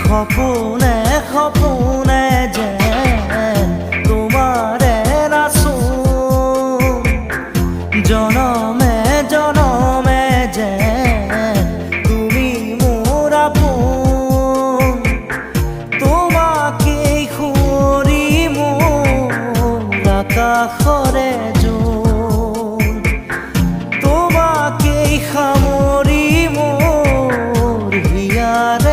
খপনে খপনে যেন তোমারে নাচো জনমে জনমে যেন তুমি মোর আপন তোমাকেই খুঁড়ি মোর আকাশৰে জোন তোমাকেই সামৰি মোৰ হিয়াৰ